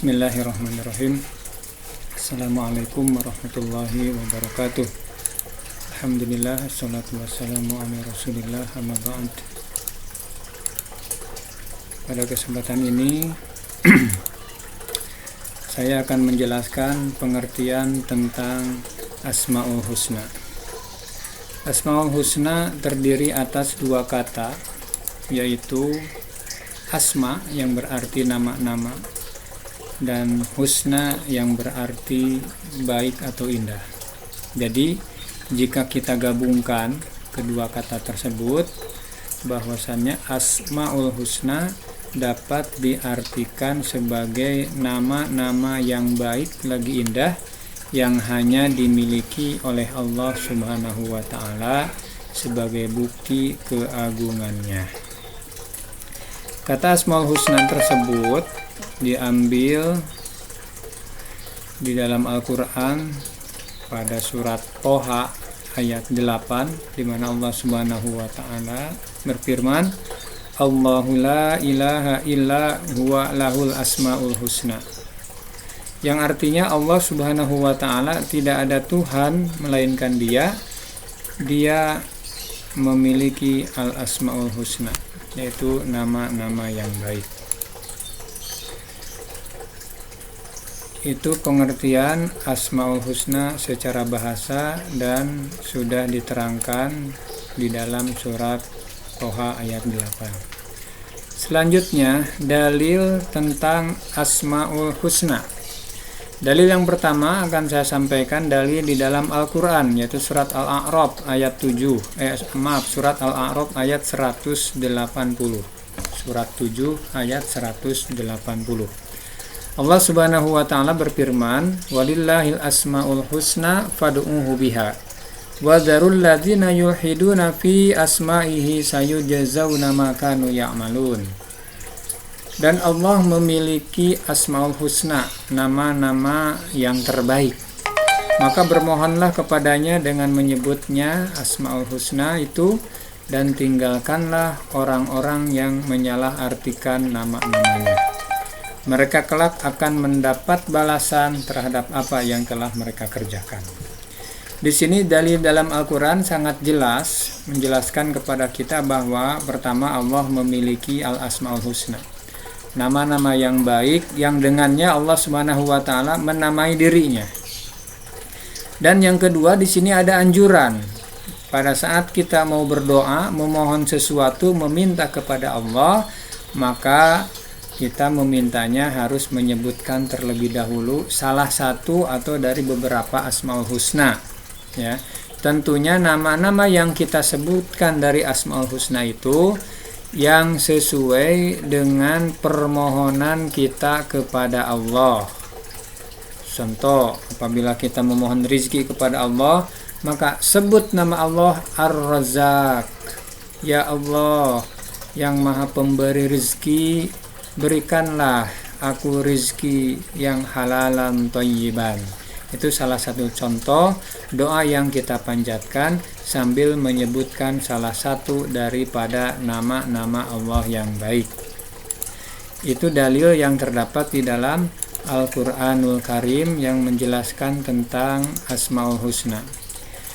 Bismillahirrahmanirrahim. Assalamualaikum warahmatullahi wabarakatuh. Alhamdulillah, assalatu wassalamu ala rasulillah, amma ba'd. Pada kesempatan ini saya akan menjelaskan pengertian tentang Asmaul Husna. Asmaul Husna terdiri atas dua kata, yaitu Asma yang berarti nama-nama dan Husna yang berarti baik atau indah. Jadi jika kita gabungkan kedua kata tersebut, bahwasannya Asmaul Husna dapat diartikan sebagai nama-nama yang baik lagi indah yang hanya dimiliki oleh Allah Subhanahu wa Ta'ala sebagai bukti keagungannya. Kata Asmaul Husna tersebut diambil di dalam Al-Quran pada surat Toha ayat 8, di mana Allah Subhanahu wa Ta'ala berfirman, Allahu la ilaha illa huwa lahul asmaul husna. Yang artinya Allah Subhanahu wa Ta'ala tidak ada Tuhan melainkan Dia memiliki al-asmaul husna, yaitu nama-nama yang baik. Itu pengertian Asmaul Husna secara bahasa dan sudah diterangkan di dalam surat Toha ayat 8. Selanjutnya, dalil tentang Asmaul Husna. Dalil yang pertama akan saya sampaikan dalil di dalam Al-Quran, yaitu surat Al-A'raf ayat 7. Surat Al-A'raf ayat 180. Surat 7 ayat 180. Allah Subhanahu wa Ta'ala berfirman, walillahil asmaul husna fad'uhu biha wa dzarul ladzina yulhiduna fi asma'ihi sayujzauna ma kanu ya'malun. Dan Allah memiliki asmaul husna, nama-nama yang terbaik. Maka bermohonlah kepadanya dengan menyebutnya asmaul husna itu, dan tinggalkanlah orang-orang yang menyalahartikan nama-namanya. Mereka kelak akan mendapat balasan terhadap apa yang telah mereka kerjakan. Di sini dalil dalam Al-Quran sangat jelas menjelaskan kepada kita bahwa pertama, Allah memiliki al-asmaul husna, nama-nama yang baik yang dengannya Allah Subhanahu wa Ta'ala menamai dirinya. Dan yang kedua, di sini ada anjuran. Pada saat kita mau berdoa, memohon sesuatu, meminta kepada Allah, maka kita memintanya harus menyebutkan terlebih dahulu salah satu atau dari beberapa Asmaul Husna, ya. Tentunya nama-nama yang kita sebutkan dari Asmaul Husna itu yang sesuai dengan permohonan kita kepada Allah. Contoh, apabila kita memohon rizki kepada Allah, maka sebut nama Allah Ar-Razzaq. Ya Allah, yang maha pemberi rizki, berikanlah aku rizki yang halalan thayyiban. Itu salah satu contoh doa yang kita panjatkan sambil menyebutkan salah satu daripada nama-nama Allah yang baik. Itu dalil yang terdapat di dalam Al-Quranul Karim yang menjelaskan tentang Asmaul Husna.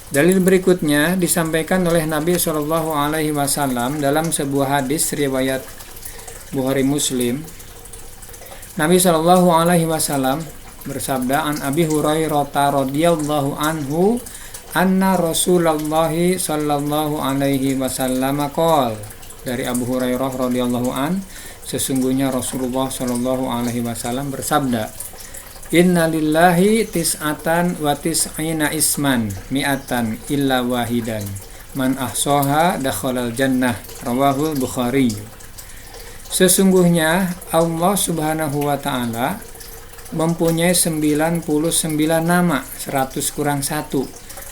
Dalil berikutnya disampaikan oleh Nabi SAW dalam sebuah hadis riwayat Bukhari Muslim. Nabi SAW bersabda, an Abi Hurairah radhiyallahu anhu anna Rasulullah sallallahu alaihi wasallam qol. Dari Abu Hurairah radhiyallahu an, sesungguhnya Rasulullah sallallahu alaihi wasallam bersabda, inna lillahi tis'atan wa tis'ina isman mi'atan illa wahidan man ahsaha dakhalal jannah, rawahul Bukhari. Sesungguhnya Allah Subhanahu wa Ta'ala mempunyai 99 nama, 100 kurang 1.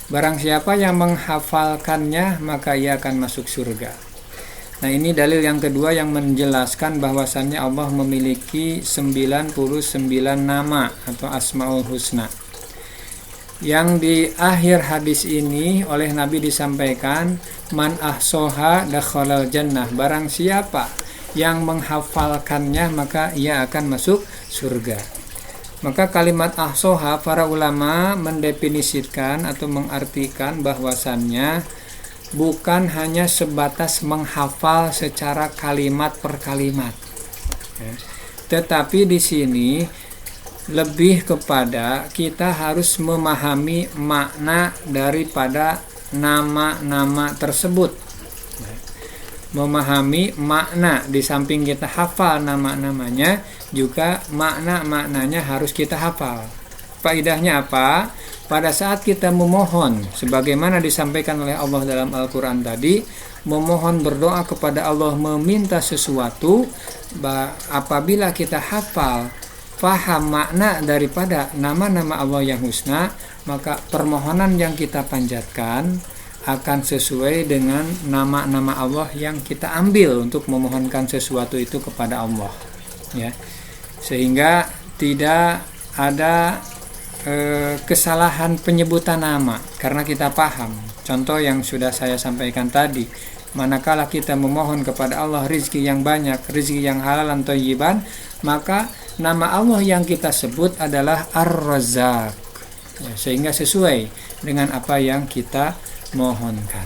Barang siapa yang menghafalkannya, maka ia akan masuk surga. Nah, ini dalil yang kedua yang menjelaskan bahwasannya Allah memiliki 99 nama atau Asmaul Husna. Yang di akhir hadis ini oleh Nabi disampaikan, man ahsoha dakhalal jannah. Barang siapa yang menghafalkannya, maka ia akan masuk surga. Maka kalimat ahsoha para ulama mendefinisikan atau mengartikan bahwasannya bukan hanya sebatas menghafal secara kalimat per kalimat, tetapi di sini lebih kepada kita harus memahami makna daripada nama-nama tersebut. Memahami makna, di samping kita hafal nama-namanya, juga makna-maknanya harus kita hafal. Faedahnya apa? Pada saat kita memohon, sebagaimana disampaikan oleh Allah dalam Al-Quran tadi, memohon berdoa kepada Allah meminta sesuatu, apabila kita hafal, faham makna daripada nama-nama Allah yang husna, maka permohonan yang kita panjatkan akan sesuai dengan nama-nama Allah yang kita ambil untuk memohonkan sesuatu itu kepada Allah, ya. Sehingga tidak ada kesalahan penyebutan nama karena kita paham. Contoh yang sudah saya sampaikan tadi, manakala kita memohon kepada Allah rizki yang banyak, rizki yang halalan thayyiban, maka nama Allah yang kita sebut adalah Ar-Razzaq, ya, sehingga sesuai dengan apa yang kita mohonkan,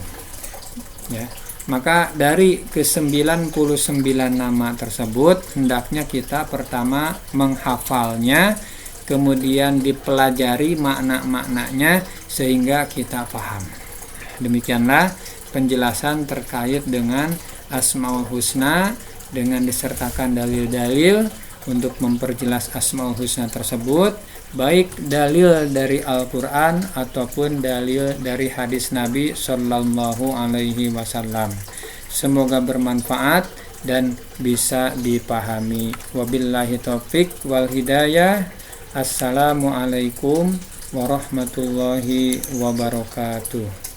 ya. Maka dari ke-99 nama tersebut hendaknya kita pertama menghafalnya, kemudian dipelajari makna-maknanya sehingga kita paham. Demikianlah penjelasan terkait dengan Asmaul Husna dengan disertakan dalil-dalil untuk memperjelas Asmaul Husna tersebut, baik dalil dari Al-Quran ataupun dalil dari hadis Nabi Sallallahu Alaihi Wasallam. Semoga bermanfaat dan bisa dipahami. Wabillahi taufik wal hidayah. Assalamualaikum warahmatullahi wabarakatuh.